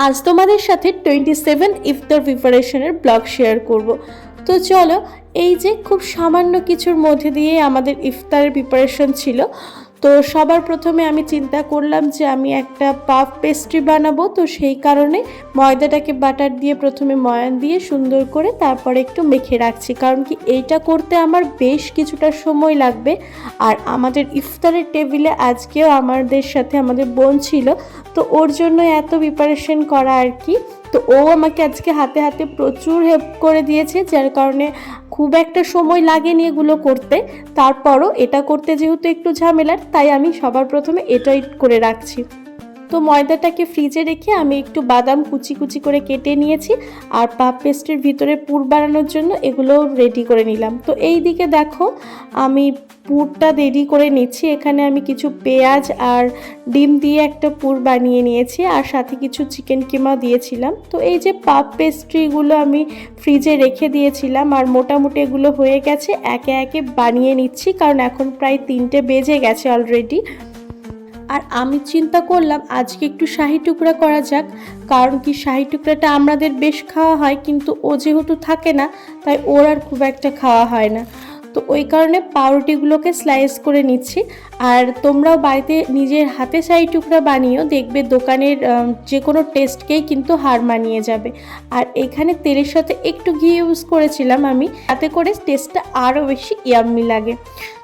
আজ তোমাদের সাথে 27 ইফতার প্রিপারেশনের ব্লগ শেয়ার করব। তো চলো, এই যে খুব সামান্য কিছুর মধ্যে দিয়ে আমাদের ইফতারের প্রিপারেশন ছিল। তো সবার প্রথমে আমি চিন্তা করলাম যে আমি একটা পাফ পেস্ট্রি বানাবো। তো সেই কারণে ময়দাটাকে বাটার দিয়ে প্রথমে ময়ান দিয়ে সুন্দর করে তারপরে একটু মেখে রাখছি, কারণ কি এইটা করতে আমার বেশ কিছুটা সময় লাগবে। আর আমাদের ইফতারের টেবিলে আজকেও আমাদের সাথে আমাদের বোন ছিল, তো ওর জন্য এত প্রিপারেশন করা আর কি। তো ও আমাকে আজকে হাতে হাতে প্রচুর হেল্প করে দিয়েছে, যার কারণে খুব একটা সময় লাগেনি এগুলো করতে। তারপরও এটা করতে যেহেতু একটু ঝামেলার, তাই আমি সবার প্রথমে এটাই করে রাখছি। তো ময়দাটাকে ফ্রিজে রেখে আমি একটু বাদাম কুচি কুচি করে কেটে নিয়েছি, আর পাফ পেস্ট্রির ভিতরে পুর বানানোর জন্য এগুলো রেডি করে নিলাম। তো এই দিকে দেখো আমি পুরটা রেডি করে নিচ্ছি। এখানে আমি কিছু পেঁয়াজ আর ডিম দিয়ে একটা পুর বানিয়ে নিয়েছি, আর সাথে কিছু চিকেন কিমা দিয়েছিলাম। তো এই যে পাফ পেস্ট্রিগুলো আমি ফ্রিজে রেখে দিয়েছিলাম, আর মোটামুটি এগুলো হয়ে গেছে। একে একে বানিয়ে নিচ্ছি, কারণ এখন প্রায় 3টে বেজে গেছে অলরেডি। আর আমি চিন্তা করলাম আজকে একটু শাহি টুকরা করা যাক, কারণ কি শাহি টুকরাটা আমাদের বেশ খাওয়া হয়, কিন্তু ও যেহেতু থাকে না তাই ওর আর খুব একটা খাওয়া হয় না। তো ওই কারণে পাউরুটিগুলোকে স্লাইস করে নিচ্ছি। আর তোমরাও বাড়িতে নিজের হাতে শাহি টুকরা বানিয়েও দেখবে দোকানের যে কোনো টেস্টকেই কিন্তু হার মানিয়ে যাবে। আর এখানে তেলের সাথে একটু ঘি ইউজ করেছিলাম আমি, তাতে করে টেস্টটা আরও বেশি ইয়াম্মি লাগে।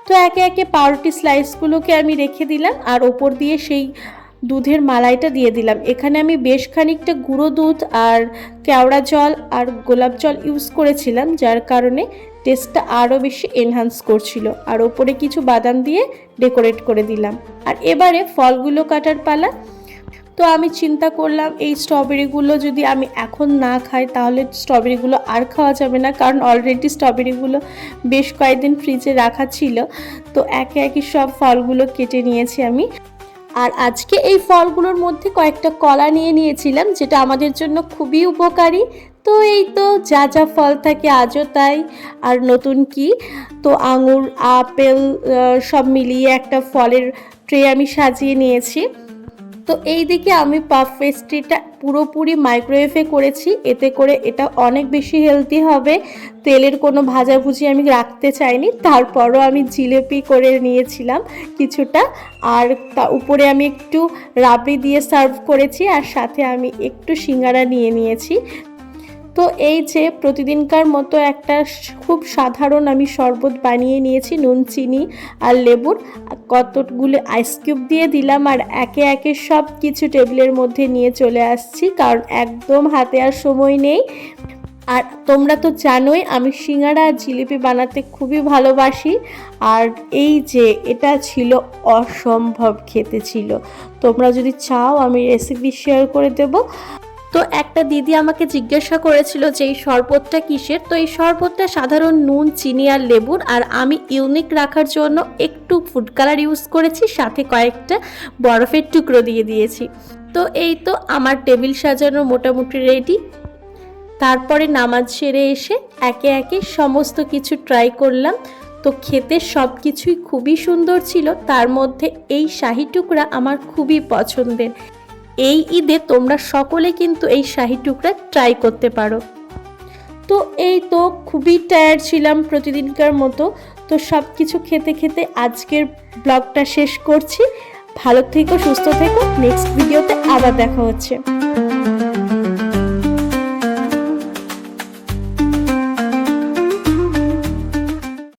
তো একে একে পাউরুটি স্লাইসগুলোকে আমি রেখে দিলাম, আর ওপর দিয়ে সেই দুধের মালাইটা দিয়ে দিলাম। এখানে আমি বেশ খানিকটা গুঁড়ো দুধ আর কেওড়া জল আর গোলাপ জল ইউজ করেছিলাম, যার কারণে টেস্টটা আরও বেশি এনহান্স করছিল। আর ওপরে কিছু বাদাম দিয়ে ডেকোরেট করে দিলাম। আর এবারে ফলগুলো কাটার পালা। তো আমি চিন্তা করলাম এই স্ট্রবেরিগুলো যদি আমি এখন না খাই তাহলে স্ট্রবেরিগুলো আর খাওয়া যাবে না, কারণ অলরেডি স্ট্রবেরিগুলো বেশ কয়েকদিন ফ্রিজে রাখা ছিল। তো একে একে সব ফলগুলো কেটে নিয়েছি আমি। আর আজকে এই ফলগুলোর মধ্যে কয়েকটা কলা নিয়ে নিয়েছিলাম, যেটা আমাদের জন্য খুবই উপকারী। তো এই তো যা যা ফল থাকে আজও তাই, আর নতুন কি। তো আঙুর, আপেল সব মিলিয়ে একটা ফলের ট্রে আমি সাজিয়ে নিয়েছি। তো এই দিকে আমি পাফ পেস্ট্রিটা পুরোপুরি মাইক্রোওয়েভে করেছি, এতে করে এটা অনেক বেশি হেলদি হবে। তেলের কোনো ভাজাভুজি আমি রাখতে চাইনি। তারপরও আমি জিলেপি করে নিয়েছিলাম কিছুটা, আর তা উপরে আমি একটু রাবড়ি দিয়ে সার্ভ করেছি, আর সাথে আমি একটু সিঙ্গারা নিয়ে নিয়েছি। তো এই যে প্রতিদিনকার মতো একটা খুব সাধারণ আমি শরবত বানিয়ে নিয়েছি, নুন চিনি আর লেবুর। কতগুলো আইস কিউব দিয়ে দিলাম, আর একে একে সব কিছু টেবিলের মধ্যে নিয়ে চলে আসছি, কারণ একদম হাতে আর সময় নেই। আর তোমরা তো জানোই আমি সিঙ্গারা আর জিলিপি বানাতে খুবই ভালোবাসি। আর এই যে এটা ছিল অসম্ভব খেতে ছিল। তোমরা যদি চাও আমি রেসিপি শেয়ার করে দেবো। তো একটা দিদি আমাকে জিজ্ঞাসা করেছিল যে এই শরবতটা কিসের। তো এই শরবতটা সাধারণ নুন, চিনি আর লেবুর। আর আমি ইউনিক রাখার জন্য একটু ফুড কালার ইউজ করেছি, সাথে কয়েকটা বরফের টুকরো দিয়ে দিয়েছি। তো এই তো আমার টেবিল সাজানো মোটামুটি রেডি। তারপরে নামাজ সেরে এসে একে একে সমস্ত কিছু ট্রাই করলাম। তো খেতে সব কিছুই খুবই সুন্দর ছিল, তার মধ্যে এই শাহি টুকরা আমার খুবই পছন্দের। এই ঈদে তোমরা সকলে কিন্তু এই শাহি টুকরা ট্রাই করতে পারো। তো এই তো খুবই টায়ার্ড ছিলাম প্রতিদিনকার মতো। তো সব কিছু খেতে খেতে আজকের ব্লগটা শেষ করছি। ভালো থেকো, সুস্থ থেকো। নেক্সট ভিডিওতে আবার দেখা হচ্ছে।